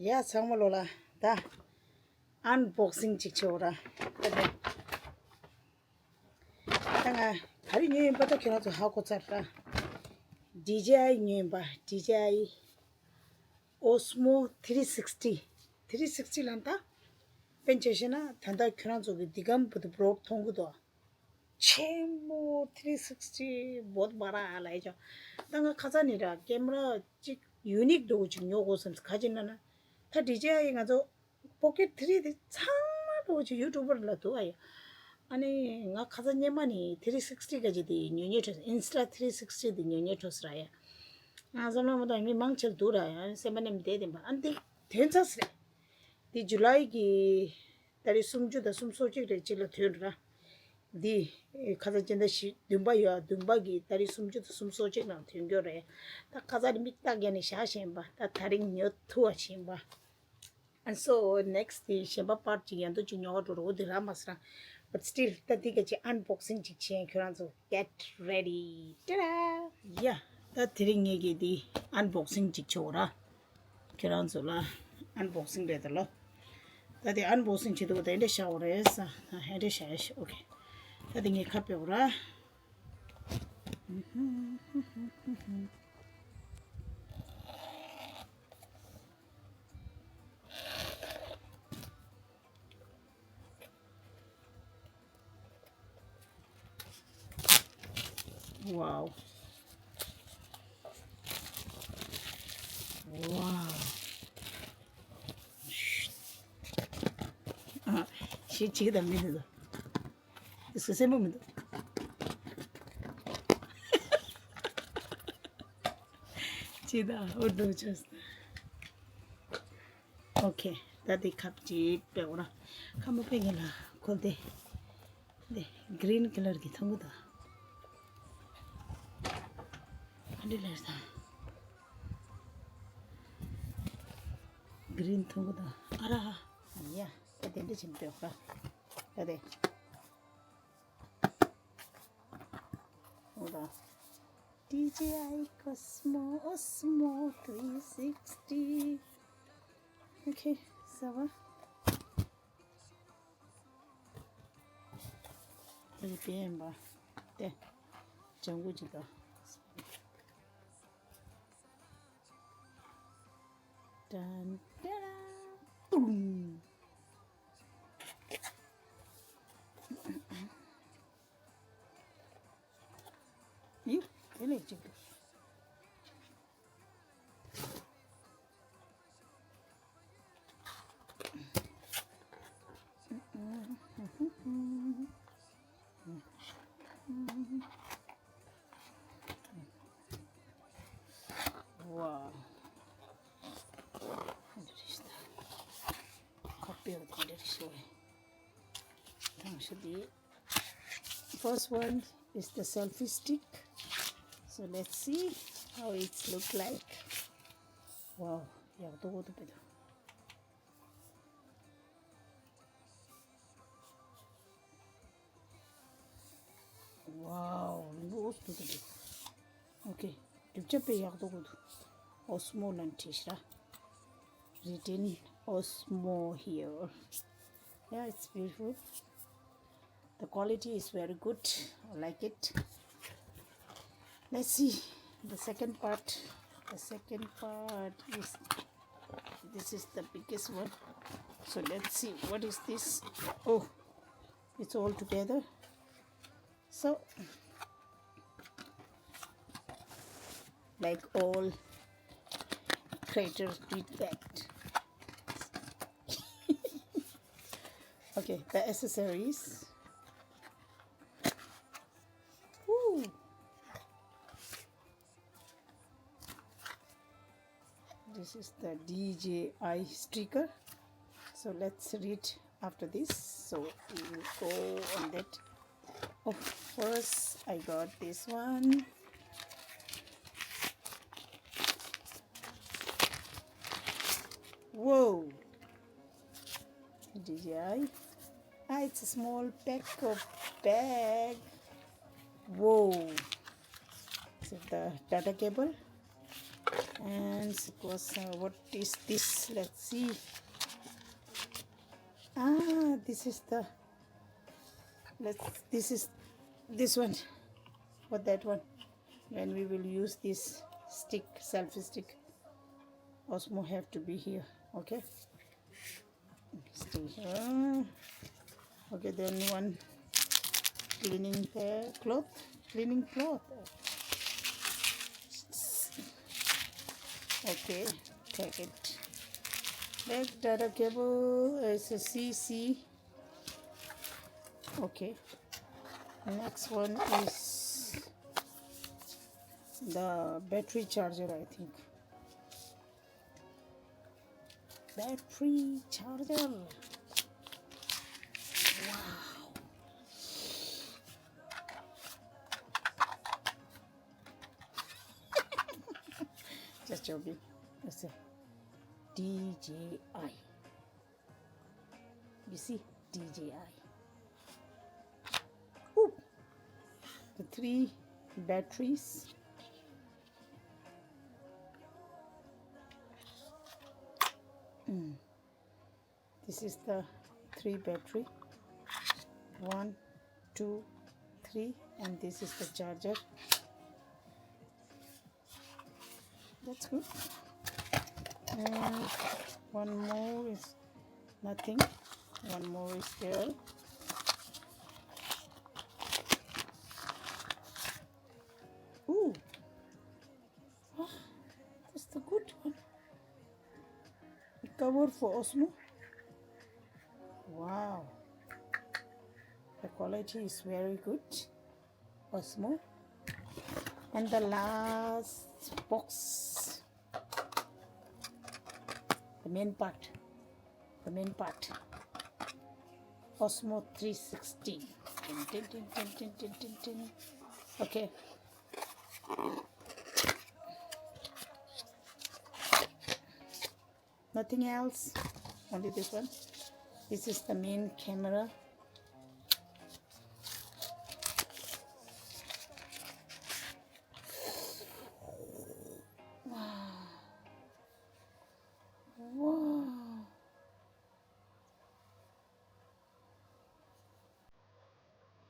야, 정말로라. 다 unboxing 직접오라. 그래. 당아 다리 뉴임바도 견아도 하고 자라. DJI 뉴임바. DJI Osmo 360. 360 란다? 벤체시나 단다 견아도 디감부터 브록 통구도. 체모 360 못 말아 알아야죠. 당아 가자니라 게임라 찍 유닉 도구 지금 요것은 가지나나 다 DJI 가서 포켓 3D 참마도 지 유튜브를 도와요. 아니 nga 가서 녀만이 360 가지디 뉴니터 인스타 360디 뉴니터스라야. 아 저놈도 이미 망칠 돌아야. 세만님 되든 안돼. 괜찮으래. 디 줄라이기 다리 숨주다 숨소지를 질러 되더라. 디 가서 진짜 dumba야 dum바기 다리 숨주다 숨소지나 된겨래. 다 가자리 밑다게니 샤셴바. 다 다른 녀투아 셴바. And so next the sheba part jiyandu jinyo to ro dramasra but still tati ke unboxing jichen kranzo get ready ta yeah that thing ge di unboxing jichora kranzo la unboxing de lo tati unboxing chido de shower is hande shash okay tati nge khape ora wow wow she chiquita miedo es que se momento chida odo just okay tadi kapji peora kamo pegela kolde de green color ki thanguda anda green thanguda ara ya tadi de chimpe ora tadi oda DJI Osmo 360 okay ça va très bien ba de jangu jiga dan boom you ele jiga wow copy of the show first one is the selfie stick, so let's see how it look like. Wow, yeah, wow, okay, Osmo Lantishra written Osmo here. Yeah, it's beautiful. The quality is very good. I like it. Let's see the second part. The second part is this is the biggest one. So let's see what is this. Oh, it's all together. So like all creators did that. Okay, the accessories. Woo. This is the DJI sticker. So let's read after this. So we will go on that. Oh, first I got this one. Whoa, DJI. Ah, it's a small pack of bag. Whoa, is it the data cable? And suppose what is this? Let's see. Ah, this is the this is this one for that one. When we will use this stick, selfie stick, Osmo have to be here. Okay, stay here. Okay, then one cleaning cloth. Okay, take it. Back data cable is a CC. Okay, next one is the battery charger, I think. Battery charger. Wow. Just joking. It's a DJI. You see, DJI. Ooh. The 3 batteries. This is the 3 battery. 1, 2, 3, and this is the charger. That's good. And one more is nothing. One more is there. Ooh, oh, that's the good one. Cover for Osmo. Wow, the quality is very good. Osmo. And the last box, the main part, Osmo 360. Tin, tin, tin, tin, tin, tin, tin. Okay. Nothing else, only this one. This is the main camera. Wow.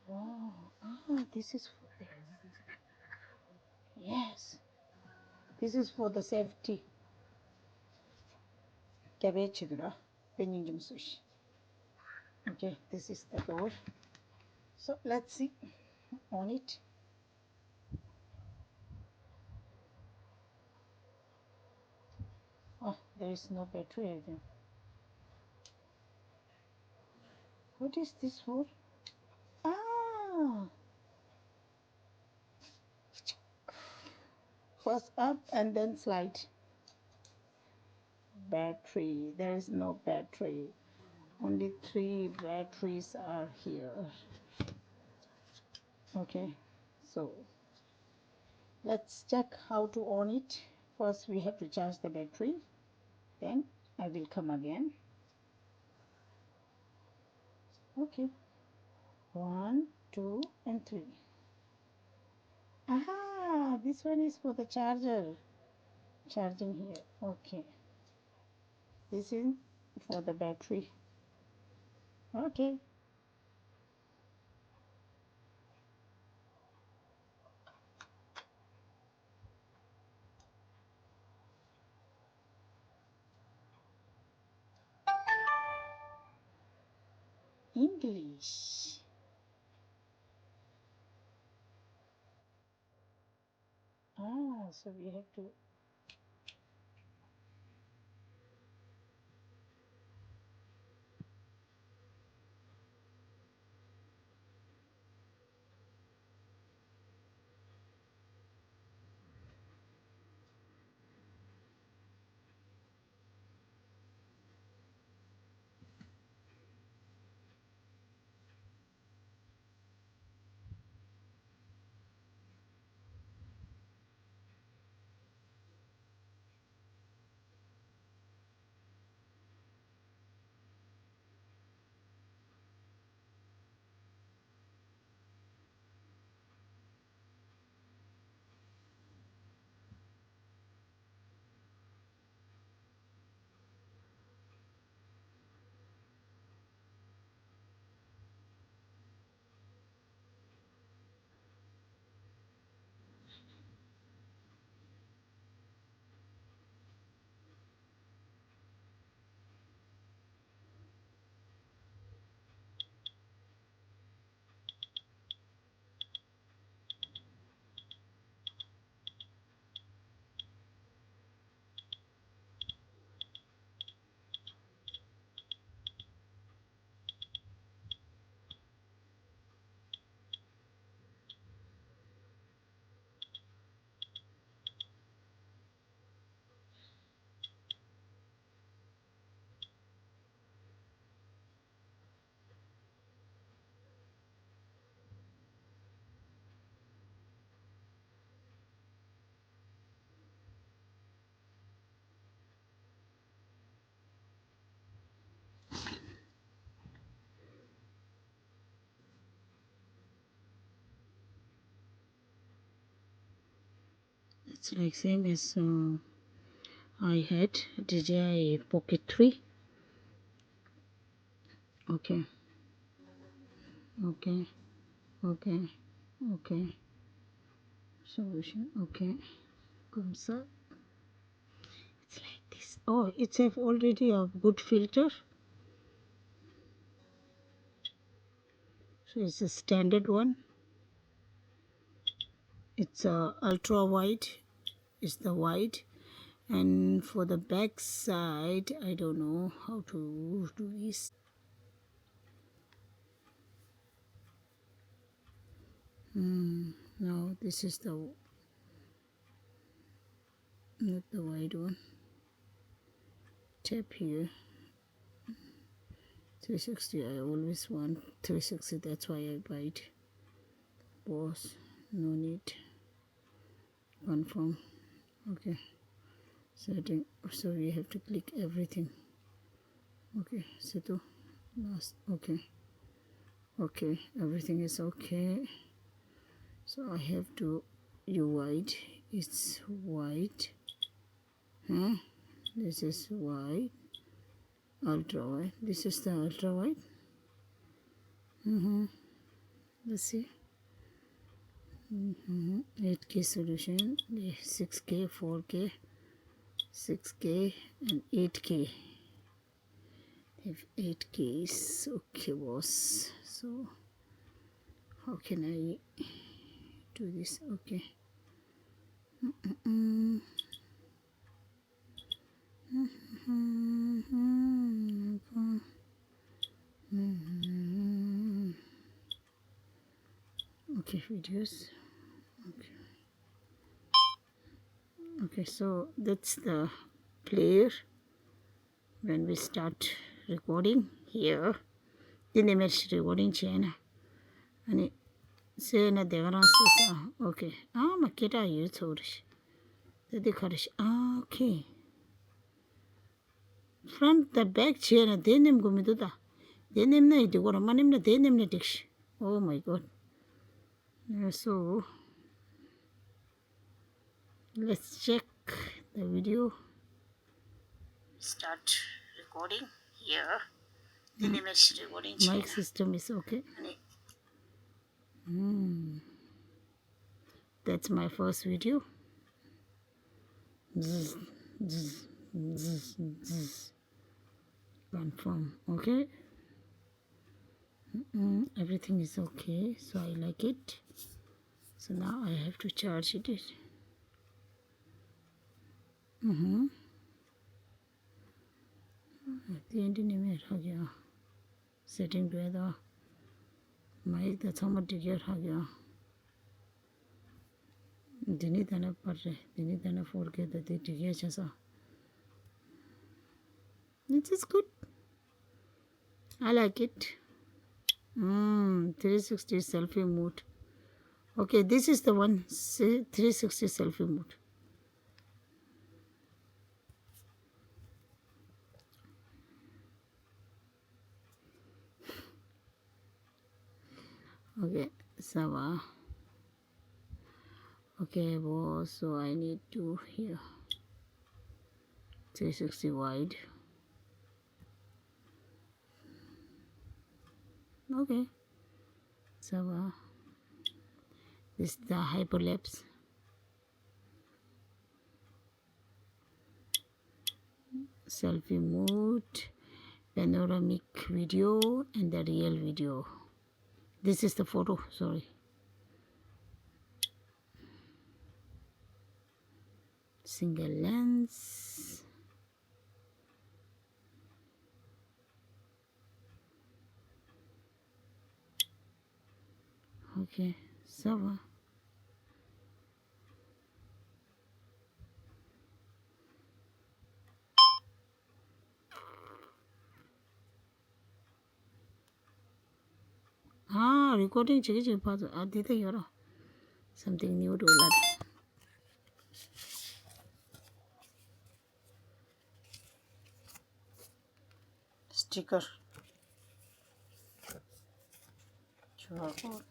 Wow. Ah, this is for the, yes. This is for the safety. Cabbage. Okay, this is the door. So let's see on it. Oh, there is no battery again. What is this for? Ah, first up and then slide. Battery. There is no battery. Only 3 batteries are here. Okay, so let's check how to on it. First we have to charge the battery, then I will come again. Okay, 1, 2 and 3. Aha, this one is for the charger, charging here. Okay, this is for the battery. Okay, English. Ah, so we have to. It's like same as I had DJI Pocket 3. Okay, okay, okay, okay. Solution, okay. Comes up. It's like this. Oh, it's have already a good filter. So it's a standard one. It's a ultra wide. Is the wide. And for the back side, I don't know how to do this. No, this is the not the wide one. Tap here. 360. I always want 360. That's why I buy it. Pause. No need. Confirm. Okay. Setting. So we have to click everything. Okay. Situ. Last. Okay. Okay. Everything is okay. So I have to. You wide. It's wide. Huh? This is wide. Ultra wide. This is the ultra wide. Let's see. 8K solution. 6K, 4K, 6K, and 8K. If 8K is okay, boss. So how can I do this? Okay. Okay, videos. Okay. Okay, so that's the player when we start recording here. Then they match recording channel. And say na degaran sa. Okay. Makita you tourish. The karish. Okay. Front the back chair then them go da. Then them na ito ko manim na then them na dish. Oh my god. So let's check the video. Start recording here. Then they match recording channel. Mic system is okay. That's my first video. Zzz, zzz, zzz, zzz. Confirm. Okay. Everything is okay. So I like it. So now I have to charge it. Setting together. Mic that's how much digger Dini dana parre. Dini dana 4K the digger chasa. It is good. I like it. 360 selfie mode. Okay, this is the one. 360 selfie mode. Okay, Sava. Okay, boss. So I need to here 360 wide. Okay, Sava. This is the hyperlapse. Selfie mode, panoramic video, and the real video. This is the photo, sorry. Single lens. Okay, so recording chiki part adita yoro. Something new to learn. Sticker. QR code.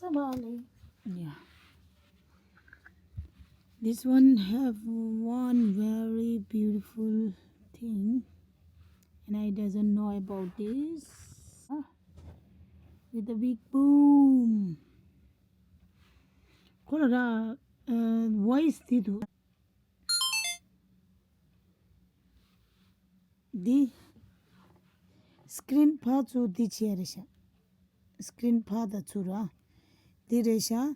Somali. Yeah. This one have one very beautiful thing, and I doesn't know about this. With a big boom. Kolora voice tidu. The screen pa chu di cherisha. Screen pa da chura. Di resha.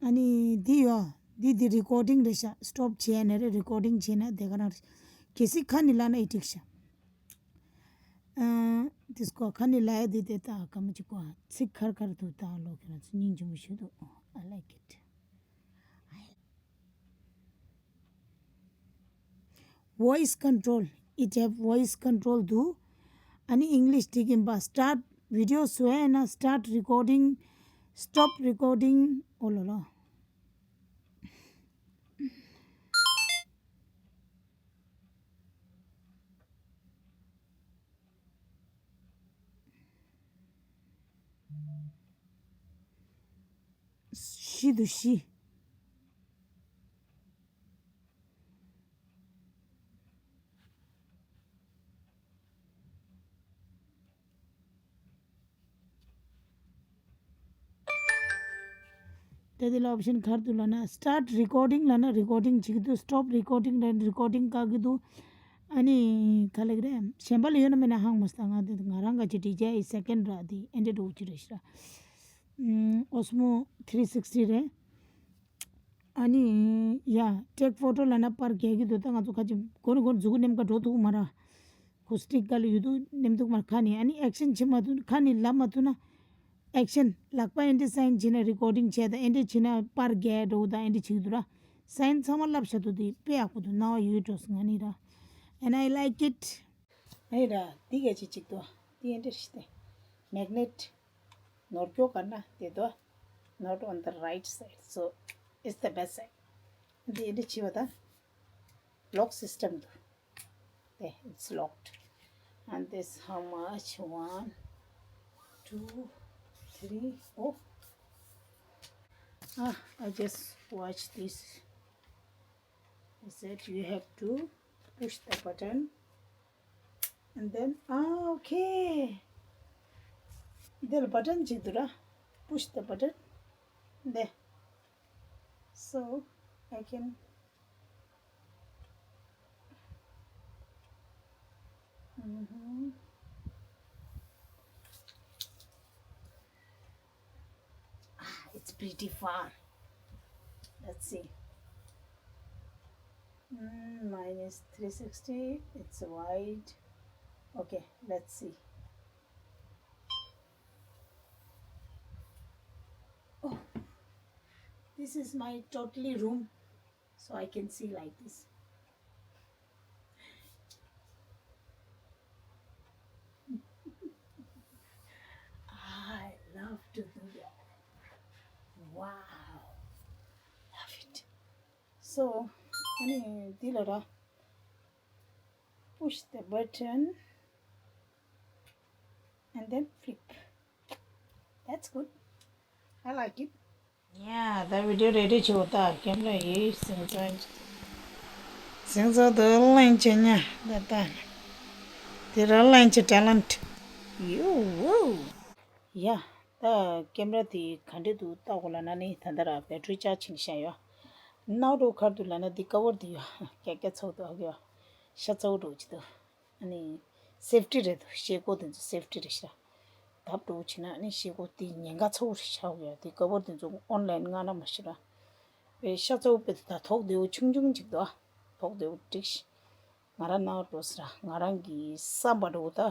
Ani di yo. Di recording resha. Stop channel recording channel. Dekana kisi khani lana itiksha. Disko khani laya di deta kamachiko. Sik khar khar tu ta lo kena. Ninju mushudu. I like it. Voice control. It have voice control do. Ani English taking ba start video na start recording, stop recording. Oh la la. She do she. Tadila option khar tu lana start recording lana recording chikidu stop recording then recording kagidu. Ani kalegre shambal yona mena hang mustanga de ngaranga chiti jai second ra di ended uchirishra. Osmo 360 re. Ani yeah take photo lana par kegi do tanga to khaji kon zugu nem ka do tu mara kustik gal yudu nem tu mar khani ani action chima tu khani lama tu na action lakpa endi sign china recording che da endi china par ge do da endi chidura sign samal lap shatu di pe akudu now you tos ngani ra and I like it ai ra dige chi chik to di endi shite magnet nor kyo karna de do not on the right side so it's the best side the endi chi wada lock system do there it's locked and this how much 1 2 3 oh I just watched this. I said you have to push the button and then okay the button chidura push the button there so I can it's pretty far. Let's see. Mine is 360. It's wide. Okay, let's see. Oh, this is my totally room, so I can see like this. I love to do that. Wow, love it. So, Dilara, push the button and then flip. That's good. I like it. Yeah, the video ready chota. Camera is since the lunch nya that the lunch talent. You. Yeah, the camera the khande tu ta gola na ni thandara battery charge ni shayo. Now do khar du lana the cover diyo. Kya chho to agyo. Sha chho do chdo. Ani safety re do sheko den safety re sha. Tap do china ani sheko ti nyenga chho sha gyo. The cover den online nga na ma shira. 왜 셔츠 옷 다 톡 되고 충중 직도 phokde utish ngara na tosra ngarangi sambado ta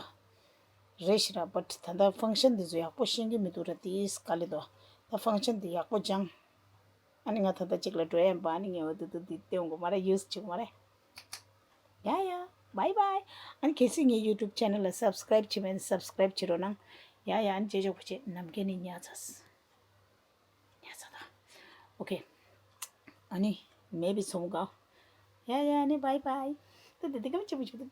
reshra but thanda function de zo yakpo shingi midurati is kalido ta function de yakpo jang ani nga thanda chikla to em ba ni nge wadu tu ditte ngo mara use chu mara ya bye bye an kesi nge youtube channel la subscribe chimen subscribe chiro nang ya an jejo puche namge ni nya chas nya sada okay ani maybe somga ya ani bye bye tu de de kam chibu chibu